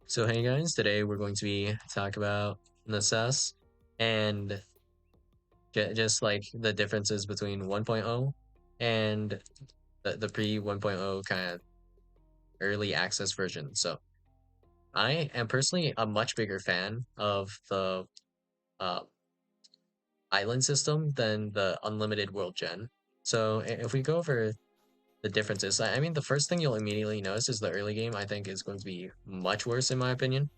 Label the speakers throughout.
Speaker 1: So hey guys, today we're going to be talk about Necesse and just like the differences between 1.0 and the pre 1.0 kind of early access version. So I am personally a much bigger fan of the uh, island system than the unlimited world gen. So if we go over the differences, I mean the first thing you'll immediately notice is the early game I think is going to be much worse in my opinion.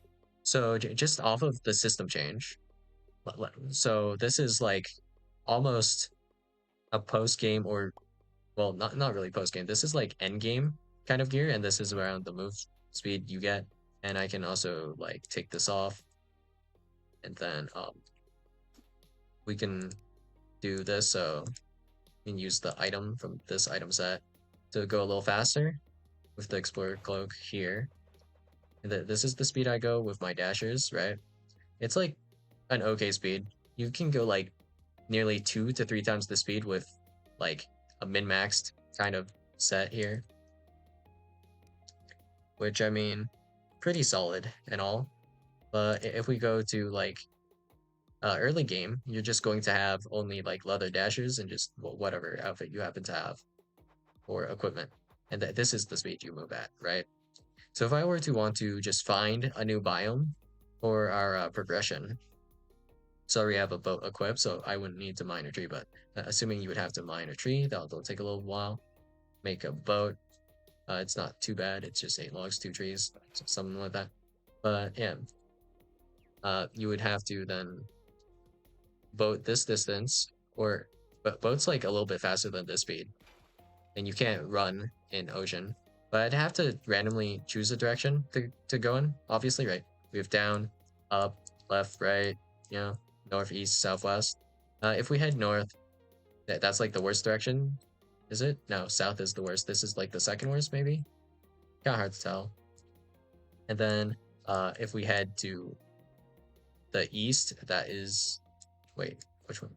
Speaker 1: So just off of the system change. So this is like almost a post game, or well, not really post game. This is like end game kind of gear, and this is around the move speed you get. And I can also like take this off, and then we can do this. So we can use the item from this item set to go a little faster with the Explorer Cloak here. And this is the speed I go with my dashers, right? It's like an okay speed. You can go like nearly 2 to 3 times the speed with like a min-maxed kind of set here, which I mean, pretty solid and all. But if we go to like early game, you're just going to have only like leather dashers and just whatever outfit you happen to have or equipment. And this is the speed you move at, right? So if I were to want to just find a new biome for our progression, so we have a boat equipped, so I wouldn't need to mine a tree, but assuming you would have to mine a tree, that'll take a little while. Make a boat. It's not too bad. It's just 8 logs, 2 trees, something like that. But yeah, you would have to then boat this distance, or but boat's like a little bit faster than this speed, and you can't run in ocean. But I'd have to randomly choose a direction to go in. Obviously, right? We have down, up, left, right, you know, north, east, southwest. If we head north, that's like the worst direction. Is it? No, south is the worst. This is like the second worst, maybe. Kind of hard to tell. And then if we head to the east, that is, wait, which one?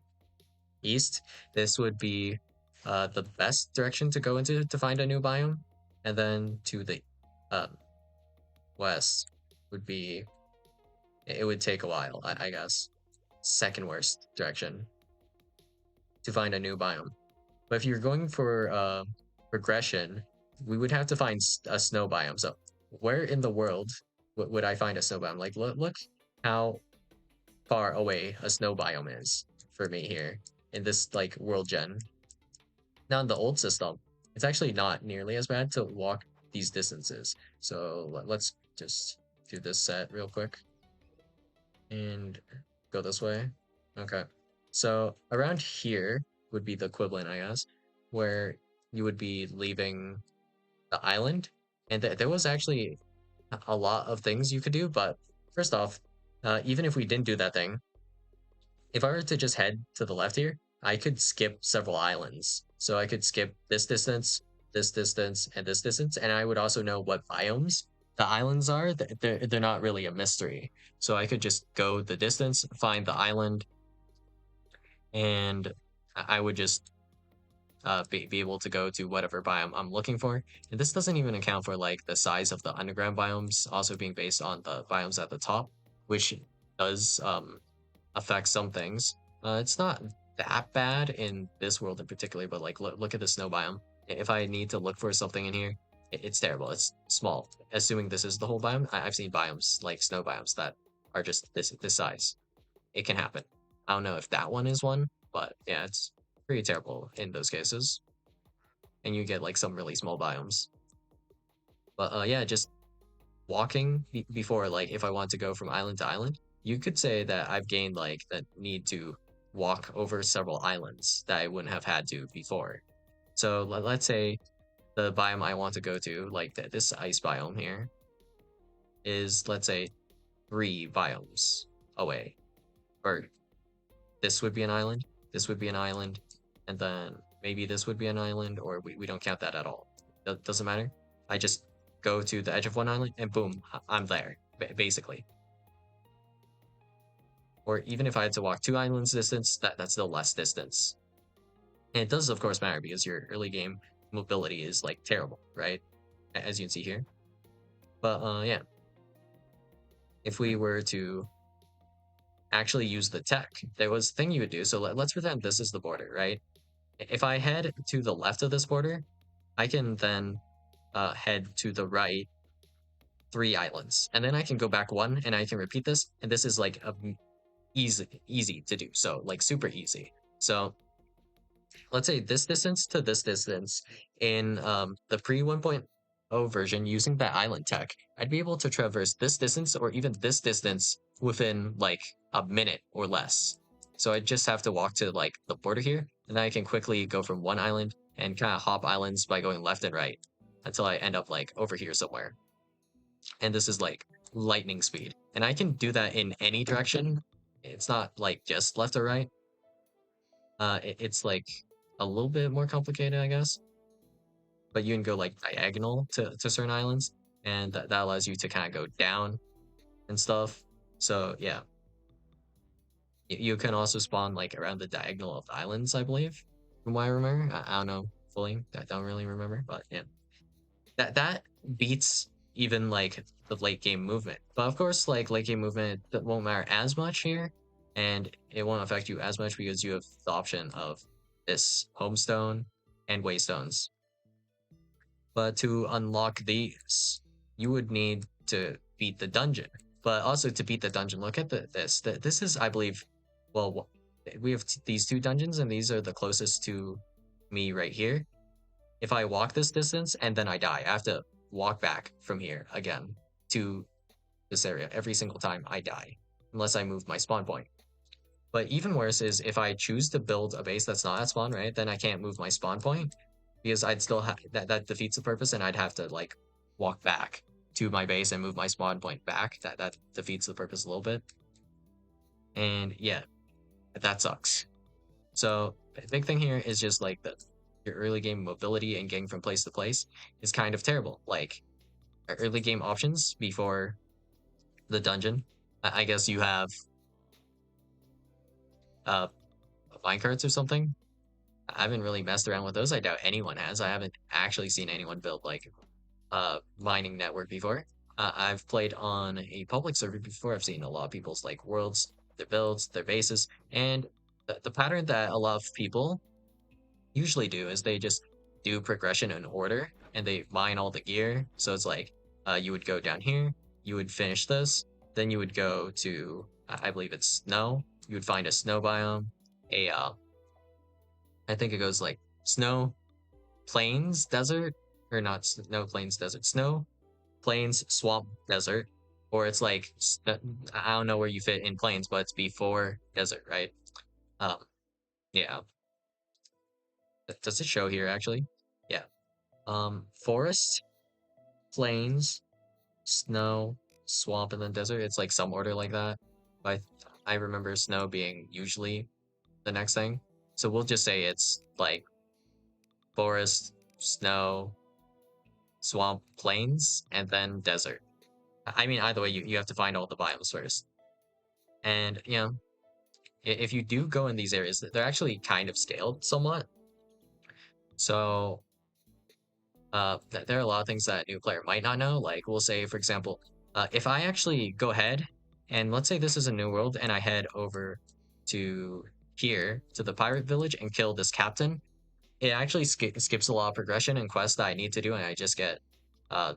Speaker 1: East. This would be the best direction to go into to find a new biome. And then to the um, west would be, it would take a while, I guess. Second worst direction to find a new biome. But if you're going for progression, we would have to find a snow biome. So where in the world would I find a snow biome? Like, look how far away a snow biome is for me here in this like world gen. Now in the old system, it's actually not nearly as bad to walk these distances. So let's just do this set real quick and go this way. Okay. So around here would be the equivalent, I guess, where you would be leaving the island. And there was actually a lot of things you could do. But first off, even if we didn't do that thing, if I were to just head to the left here, I could skip several islands. So I could skip this distance, and this distance, and I would also know what biomes the islands are. They're not really a mystery. So I could just go the distance, find the island, and I would just be able to go to whatever biome I'm looking for. And this doesn't even account for like the size of the underground biomes also being based on the biomes at the top, which does affect some things. It's not that bad in this world in particular, but like look at the snow biome. If I need to look for something in here, it's terrible. It's small. Assuming this is the whole biome, I've seen biomes like snow biomes that are just this size. It can happen. I don't know if that one is one, but yeah, it's pretty terrible in those cases. And you get like some really small biomes. But yeah, just walking before, like if I want to go from island to island, you could say that I've gained like the need to walk over several islands that I wouldn't have had to before. So let's say the biome I want to go to, like this ice biome here, is let's say 3 biomes away. Or this would be an island, this would be an island, and then maybe this would be an island, or we don't count that at all. Doesn't matter. I just go to the edge of one island and boom, I'm there, basically. Or even if I had to walk 2 islands distance, that's still less distance. And it does, of course, matter because your early game mobility is like terrible, right? As you can see here. But yeah. if we were to actually use the tech, there was a thing you would do. So let's pretend this is the border, right? If I head to the left of this border, I can then head to the right 3 islands, and then I can go back one, and I can repeat this. And this is like easy to do, so like super easy. So let's say this distance to this distance in the pre 1.0 version using that island tech, I'd be able to traverse this distance or even this distance within like a minute or less. So I just have to walk to like the border here, and then I can quickly go from one island and kind of hop islands by going left and right until I end up like over here somewhere. And this is like lightning speed. And I can do that in any direction. It's not like just left or right. It's like a little bit more complicated, I guess. But you can go like diagonal to certain islands, and that allows you to kind of go down and stuff. So yeah, you can also spawn like around the diagonal of the islands, I believe, from what I remember. I don't know fully. I don't really remember, but yeah, that beats even like the late game movement. But of course, like late game movement that won't matter as much here, and it won't affect you as much because you have the option of this homestone and waystones. But to unlock these, you would need to beat the dungeon. But also to beat the dungeon, look at this. This is, I believe, well, we have these 2 dungeons, and these are the closest to me right here. If I walk this distance and then I die, I have to walk back from here again to this area every single time I die, unless I move my spawn point. But even worse is if I choose to build a base that's not at spawn, right? Then I can't move my spawn point because I'd still have that defeats the purpose, and I'd have to like walk back to my base and move my spawn point back. That defeats the purpose a little bit. And yeah, that sucks. So the big thing here is just like the your early game mobility and getting from place to place is kind of terrible. Like early game options before the dungeon. I guess you have uh minecarts or something. I haven't really messed around with those. I doubt anyone has. I haven't actually seen anyone build like mining network before. I've played on a public server before. I've seen a lot of people's like worlds, their builds, their bases, and the pattern that a lot of people usually do is they just do progression in order and they mine all the gear. So it's like you would go down here, you would finish this, then you would go to I believe it's snow. You would find a snow biome, a I think it goes like snow, plains, desert, or not snow, plains, desert, snow, plains, swamp, desert, or it's like I don't know where you fit in plains, but it's before desert, right? Um, yeah. Does it show here actually? Yeah. Forest, plains, snow, swamp, and then desert. It's like some order like that. But I remember snow being usually the next thing. So we'll just say it's like forest, snow, swamp, plains, and then desert. I mean, either way, you have to find all the biomes first. And, you know, if you do go in these areas, they're actually kind of scaled somewhat. So there are a lot of things that a new player might not know. Like we'll say, for example, if I actually go ahead and let's say this is a new world and I head over to here to the pirate village and kill this captain, it actually skips a lot of progression and quests that I need to do, and I just get uh,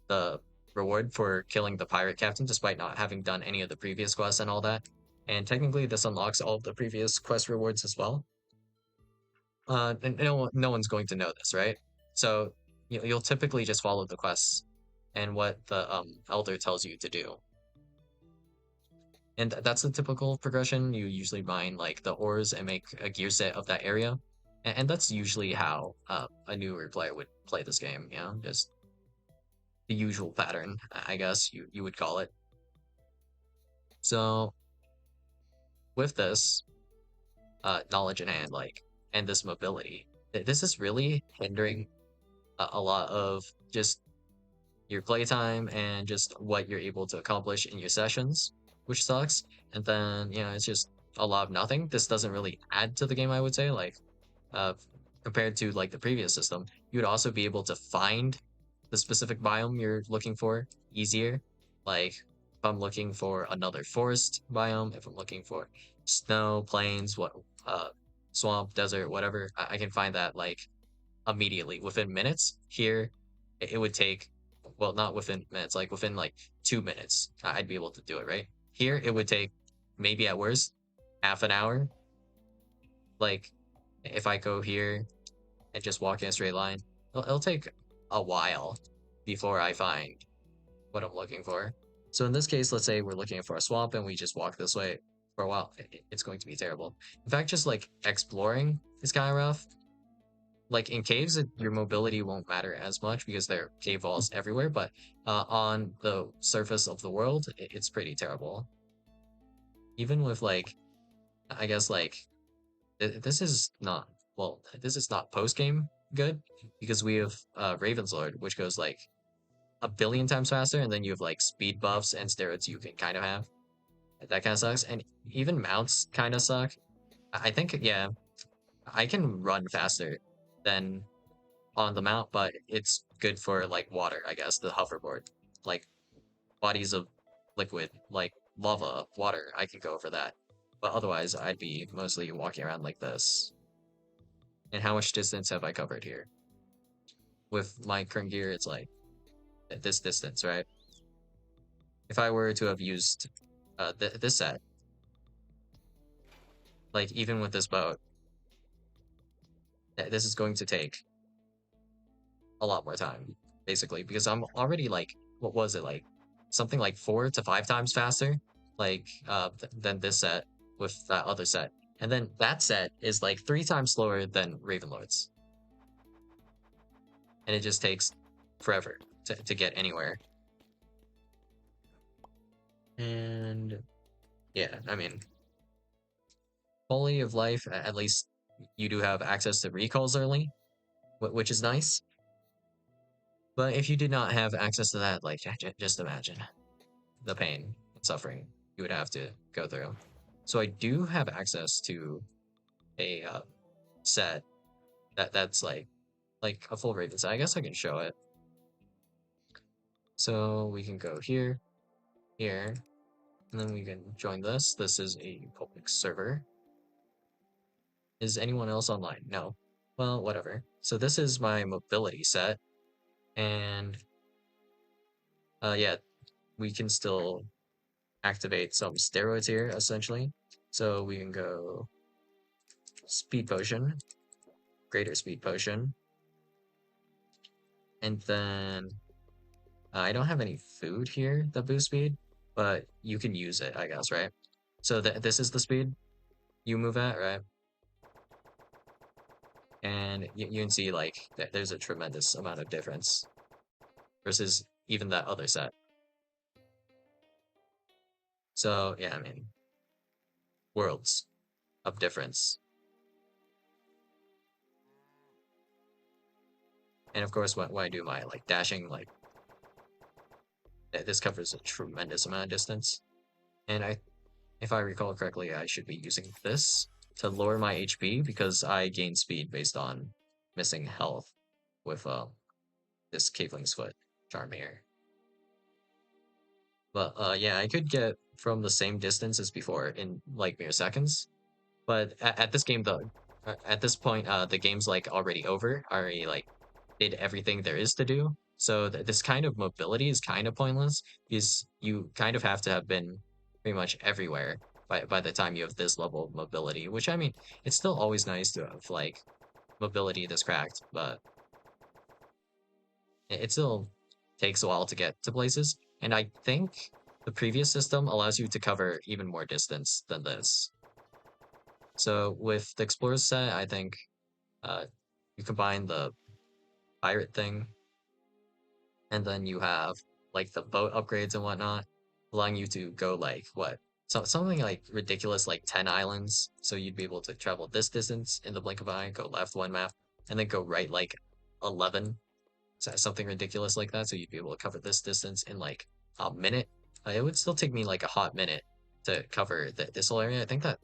Speaker 1: the reward for killing the pirate captain despite not having done any of the previous quests and all that. And technically, this unlocks all of the previous quest rewards as well. And no one's going to know this, right? So you'll typically just follow the quests and what the elder tells you to do. And that's the typical progression. You usually mine like the ores and make a gear set of that area. And that's usually how a newer player would play this game, you know, just the usual pattern, I guess you would call it. So with this knowledge in hand, like, and this mobility, this is really hindering a lot of just your playtime and just what you're able to accomplish in your sessions, which sucks. And then, you know, it's just a lot of nothing. This doesn't really add to the game, I would say. Like, uh, compared to like the previous system, you would also be able to find the specific biome you're looking for easier. Like, if I'm looking for another forest biome, if I'm looking for snow, plains, uh swamp, desert, whatever, I can find that like immediately within minutes. Here, it would take, well, not within minutes, like within like 2 minutes, I'd be able to do it, right? Here, it would take maybe at worst half an hour. Like if I go here and just walk in a straight line, it'll take a while before I find what I'm looking for. So in this case, let's say we're looking for a swamp and we just walk this way for a while. It's going to be terrible. In fact, just like exploring is kind of rough. Like in caves, your mobility won't matter as much because there are cave walls everywhere, but on the surface of the world, it's pretty terrible. Even with like, I guess like, this is not, well, this is not post-game good because we have Raven's Lord, which goes like a billion times faster, and then you have like speed buffs and steroids you can kind of have. That kind of sucks. And even mounts kind of suck. I think, yeah, I can run faster than on the mount, but it's good for like water, I guess, the hoverboard. Like bodies of liquid, like lava, water, I can go for that. But otherwise, I'd be mostly walking around like this. And how much distance have I covered here? With my current gear, it's like at this distance, right? If I were to have used this set, like even with this boat, this is going to take a lot more time, basically, because I'm already like, what was it like? Something like 4 to 5 times faster, like than this set with that other set. And then that set is like 3 times slower than Ravenlord's. And it just takes forever to get anywhere. And yeah, I mean, quality of life, at least you do have access to recalls early, which is nice. But if you did not have access to that, like, just imagine the pain and suffering you would have to go through. So I do have access to a set that's like a full Raven set. I guess I can show it. So we can go here, here, and then we can join this. This is a public server. Is anyone else online? No. Well, whatever. So this is my mobility set, and yeah, we can still activate some steroids here, essentially. So we can go speed potion, greater speed potion, and then I don't have any food here that boosts speed, but you can use it, I guess, right? So this is the speed you move at, right? And you can see like there's a tremendous amount of difference versus even that other set. So yeah, I mean, worlds of difference. And of course, when I do my like dashing, like this covers a tremendous amount of distance. And if I recall correctly, I should be using this to lower my HP because I gain speed based on missing health with this Caveling's Foot charm here. But yeah, I could get from the same distance as before in like mere seconds. But at this game, though, at this point, the game's like already over. I already like did everything there is to do. So this kind of mobility is kind of pointless because you kind of have to have been pretty much everywhere by the time you have this level of mobility. Which I mean, it's still always nice to have like mobility this cracked, but it still takes a while to get to places. And I think the previous system allows you to cover even more distance than this. So with the Explorers set, I think you combine the pirate thing, and then you have like the boat upgrades and whatnot, allowing you to go like what? So something like ridiculous like 10 islands. So you'd be able to travel this distance in the blink of an eye, go left one map, and then go right like 11. So something ridiculous like that. So you'd be able to cover this distance in like a minute. It would still take me like a hot minute to cover this whole area. I think that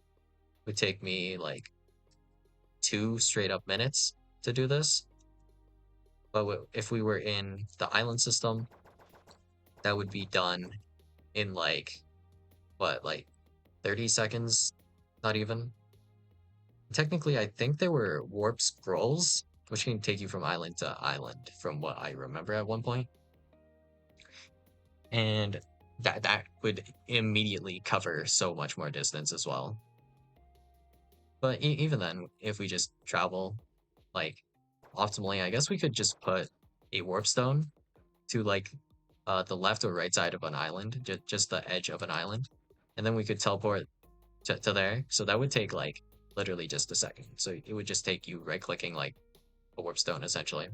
Speaker 1: would take me like 2 straight up minutes to do this. But if we were in the island system, that would be done in like what, like 30 seconds? Not even. Technically, I think there were warp scrolls, which can take you from island to island, from what I remember at one point. And that would immediately cover so much more distance as well. But even then, if we just travel like optimally, I guess we could just put a warp stone to like the left or right side of an island, just the edge of an island, and then we could teleport to there. So that would take like literally just a second. So it would just take you right clicking like a warp stone essentially,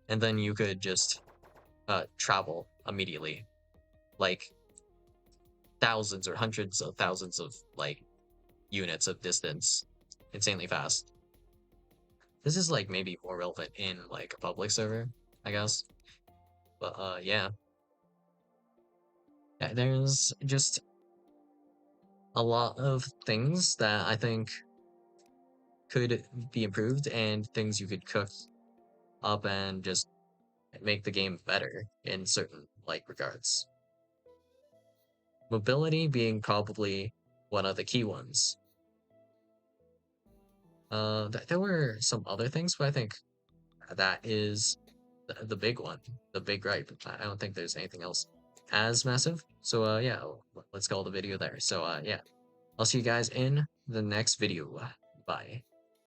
Speaker 1: and then you could just travel immediately, like thousands or hundreds of thousands of like units of distance, insanely fast. This is like maybe more relevant in like a public server, I guess. But yeah. Yeah, there's just a lot of things that I think could be improved and things you could cook up and just make the game better in certain like regards. Mobility being probably one of the key ones. There were some other things, but I think that is the big one, the big gripe. I don't think there's anything else as massive. So yeah, let's call the video there. So yeah, I'll see you guys in the next video. Bye.